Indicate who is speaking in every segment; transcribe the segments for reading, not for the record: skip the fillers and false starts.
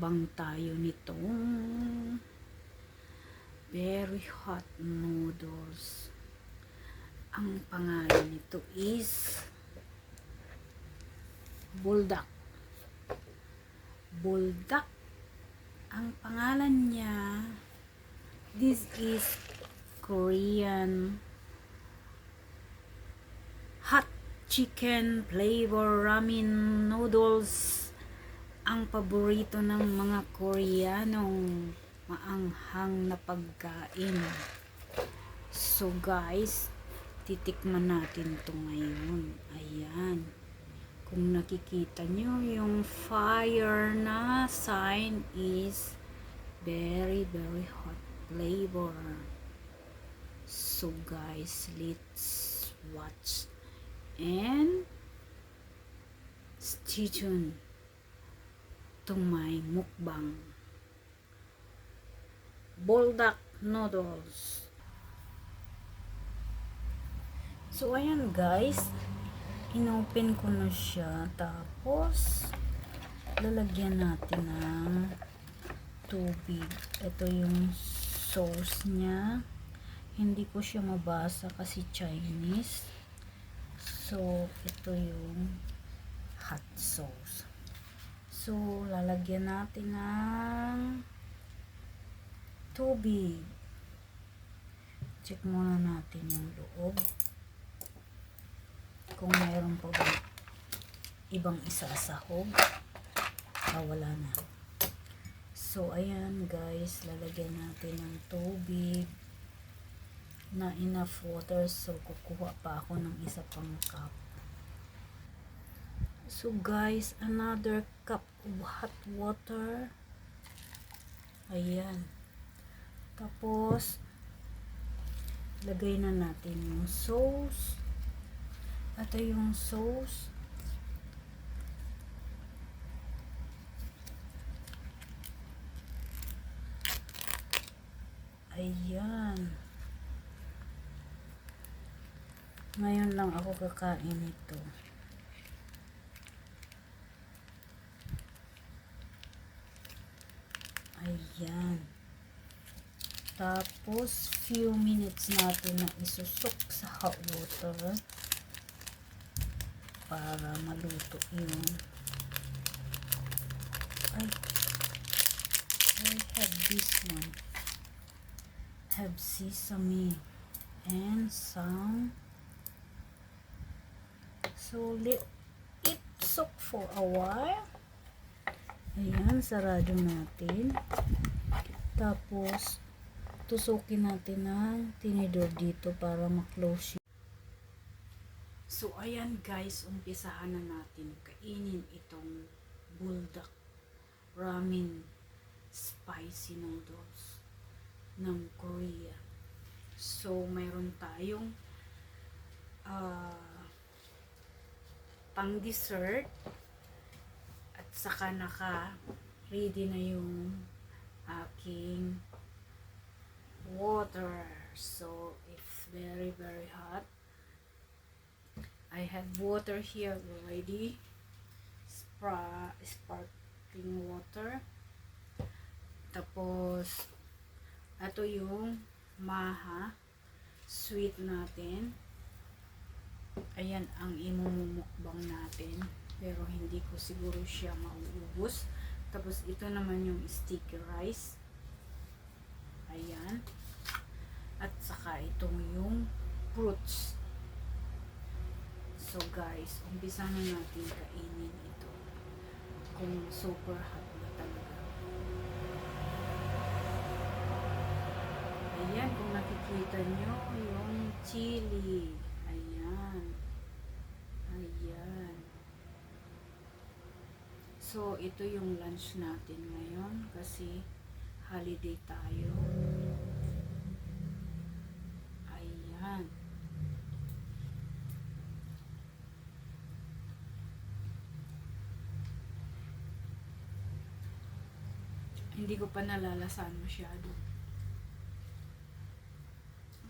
Speaker 1: Mukbang tayo nitong very hot noodles. Ang pangalan nito is Buldak. Buldak ang pangalan niya. This is Korean hot chicken flavor ramen noodles. Ang paborito ng mga Koreanong maanghang na pagkain. So guys, titikman natin to ngayon. Ayan. Kung nakikita nyo, yung fire na sign is very hot flavor. So guys, let's watch and stay tuned to my mukbang. Buldak noodles. So ayan guys, inopen ko na siya, tapos lalagyan natin ng tubig. Ito yung sauce niya. Hindi ko siya mabasa kasi Chinese. So ito yung hot sauce. So, lalagyan natin ng tubig. Check muna natin yung loob. Kung mayroon pa ba ibang isasahog. Wala na. So, ayan guys, lalagyan natin ng tubig na enough water. So, kukuha pa ako ng isa pang cup. So guys, another cup of hot water. Ayan. Tapos, lagay na natin yung sauce. Ito yung sauce. Ayan. Ngayon lang ako kakain ito. Ayan. Tapos, few minutes natin na isusok sa hot water para maluto yung I have this one. Have sesame and some. So, let it soak for a while. Ayan, sarado natin. Tapos, tusukin natin ng tinidor dito para ma-close. So, ayan guys, umpisahan na natin kainin itong Buldak ramen spicy noodles ng Korea. So, mayroon tayong pang dessert. At saka naka-ready na yung aking water. So, it's very hot. I have water here already. Sparkling water. Tapos, ito yung maha. Sweet natin. Ayan ang imumukbang natin. Pero hindi ko siguro siya mauubos. Tapos ito naman yung sticky rice. Ayan. At saka itong yung fruits. So guys, umpisa na natin kainin ito. Kung super hot na talaga. Ayan, kung nakikita nyo yung chili. Ayan. Ayan. So, ito yung lunch natin ngayon kasi holiday tayo. Ayan. Hindi ko pa nalalasan masyado.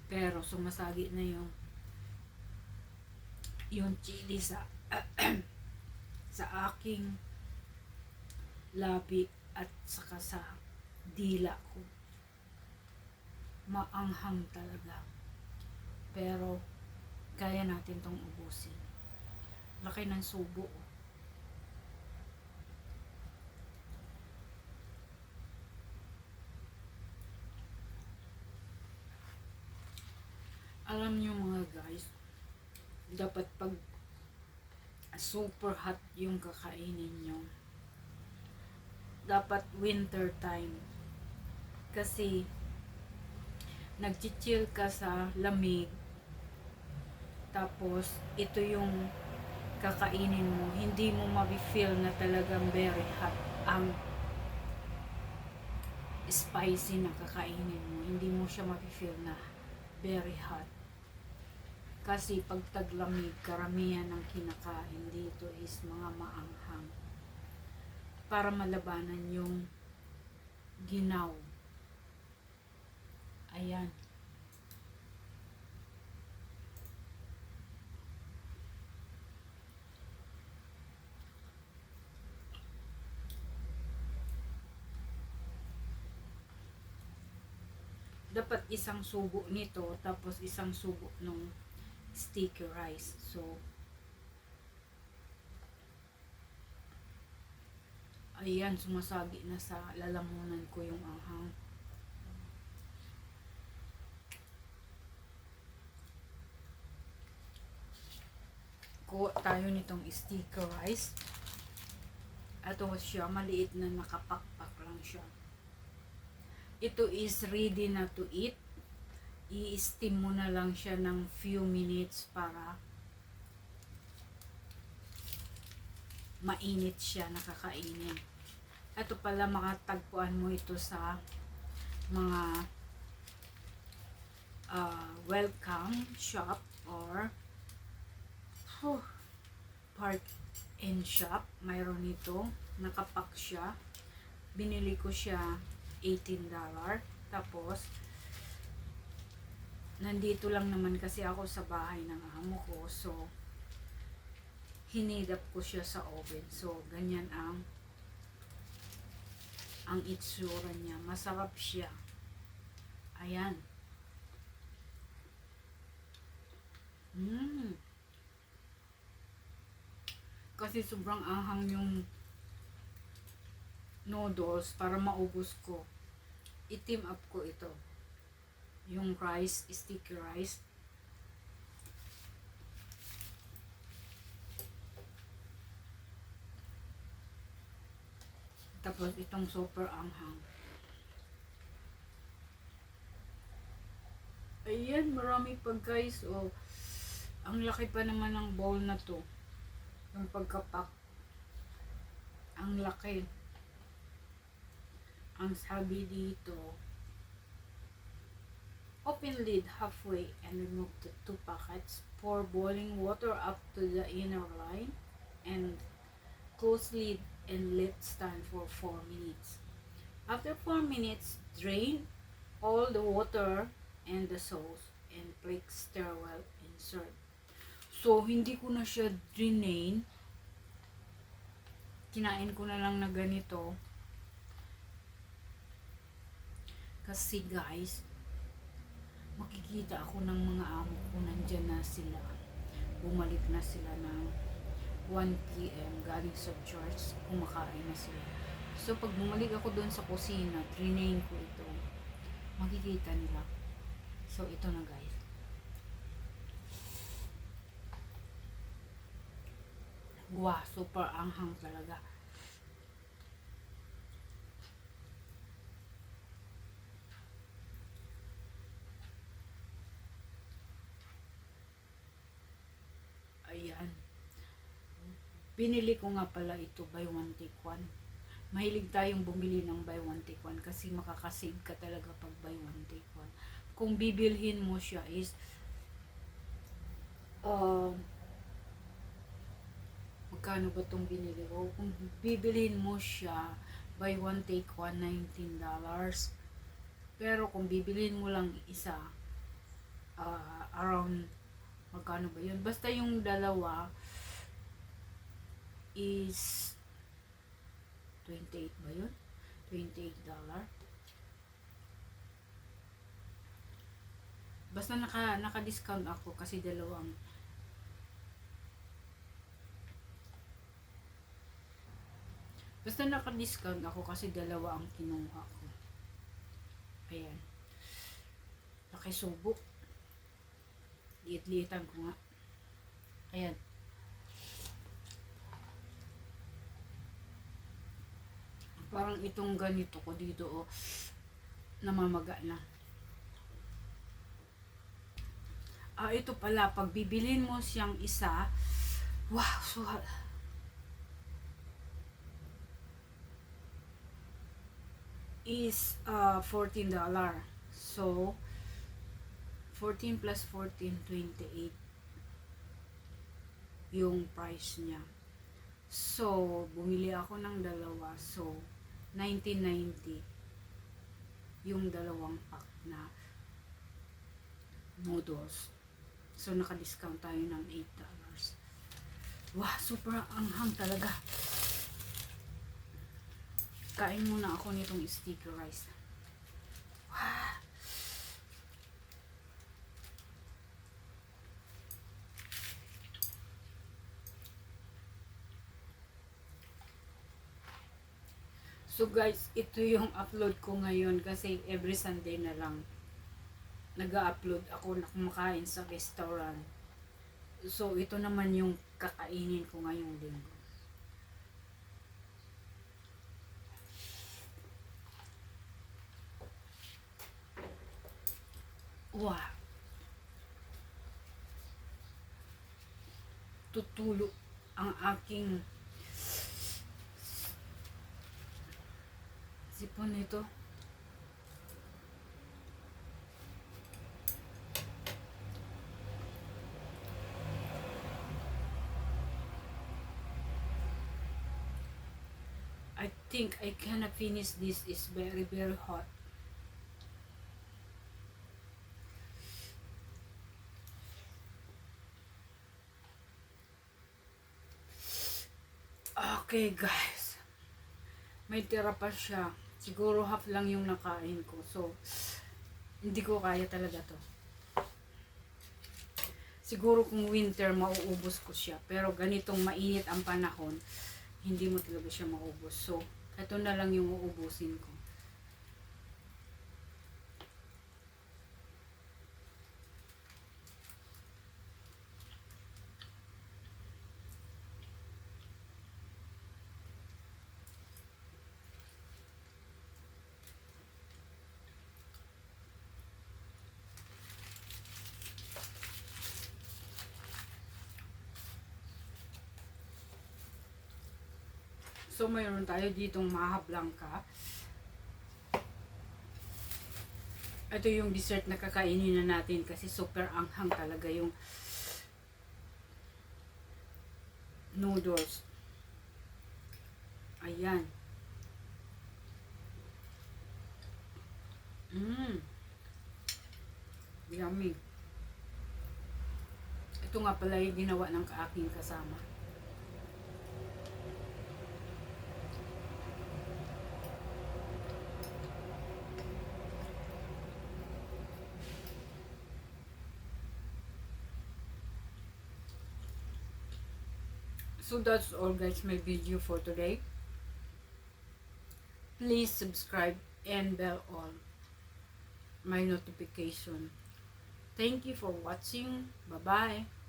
Speaker 1: Pero sumasagi na yung chili sa sa aking labi at saka sa dila ko. Maanghang talaga. Pero kaya natin tong ubusin. Laki ng subo. Alam nyo mga guys, dapat pag super hot yung kakainin nyo, dapat winter time. Kasi nagchichill ka sa lamig, tapos ito yung kakainin mo, hindi mo ma-feel na talagang very hot ang spicy na kakainin mo. Hindi mo siya ma-feel na very hot. Kasi pag taglamig, karamihan ng kinakain dito is mga maanghang. Para malabanan yung ginaw. Ayan. Dapat isang subo nito, tapos isang subo nung sticky rice. So, ayan, sumasagi na sa lalamunan ko yung anghang. Kuha tayo nitong sticky rice. Ito siya, maliit na nakapakpak lang siya. Ito is ready na to eat. I-steam mo na lang siya ng few minutes para mainit siya, nakakainin. Ito pala, makatagpuan mo ito sa mga welcome shop or park and shop. Mayroon ito, nakapak siya. Binili ko siya $18. Tapos nandito lang naman kasi ako sa bahay ng amo ko, so hinidap ko siya sa oven. So ganyan ang itsura niya. Masarap siya. Ayan. Kasi sobrang anghang yung noodles, para maubos ko, itim up ko ito. Yung rice, sticky rice. Tapos itong super anghang. Ayan, marami pa guys. Oh, ang laki pa naman ng bowl na to. Yung pagkapak. Ang laki. Ang sabi dito, open lid halfway and remove the 2 packets. Pour boiling water up to the inner line and close lid and let stand for 4 minutes. After 4 minutes, drain all the water and the sauce and click stir well and serve. So, hindi ko na siya drain. Kinain ko na lang na ganito. Kasi guys, makikita ako ng mga amo ko, nandyan na sila. Bumalik na sila ng 1 PM galing sa church, kumakain na sila. So pag bumalik ako doon sa kusina, trinain ko ito. Makikita nila. So ito na guys. Wow, super anghang talaga. Ayan. Binili ko nga pala ito buy one take one. Mahilig tayong bumili ng buy one take one kasi makakasave ka talaga pag buy one take one. Kung bibilhin mo siya is magkano ba itong binili ko? Kung bibilhin mo siya buy one take one, $19. Pero kung bibilhin mo lang isa, around magkano ba yun? Basta yung dalawa is 28 ba yun?
Speaker 2: $28. Basta naka-discount ako kasi dalawang. Basta naka-discount ako kasi dalawa ang kinuha ko. Ayan. Nakisubo. Liit-liitan ko nga. Ayan. Parang itong ganito ko dito, oh, namamaga na. Ito pala, pag bibilin mo siyang isa, wow, so, is $14. So, 14 plus 14, 28 yung price niya. So, bumili ako ng dalawa. So, 1990 yung dalawang pack na noodles. So, naka-discount tayo ng $8. Wow, super anghang talaga. Kain muna ako nitong sticky rice. Wow. So guys, ito yung upload ko ngayon kasi every Sunday na lang nag-upload ako na kumakain sa restaurant. So ito naman yung kakainin ko ngayong linggo. Wow. Tutulo ang aking sipon nito. I think I cannot finish this. It's very hot. Okay guys, may tira pa siya. Siguro half lang yung nakain ko. So, hindi ko kaya talaga to. Siguro kung winter, mauubos ko siya. Pero ganitong mainit ang panahon, hindi mo talaga siya maubos. So, ito na lang yung uubusin ko. So, mayroon tayo ditong maha blanca. Ito yung dessert na kakainin na natin kasi super anghang talaga yung noodles. Ayan. Yummy. Ito nga pala yung ginawa ng aking kasama. So that's all guys, my video for today. Please subscribe and bell on my notification. Thank you for watching. Bye-bye.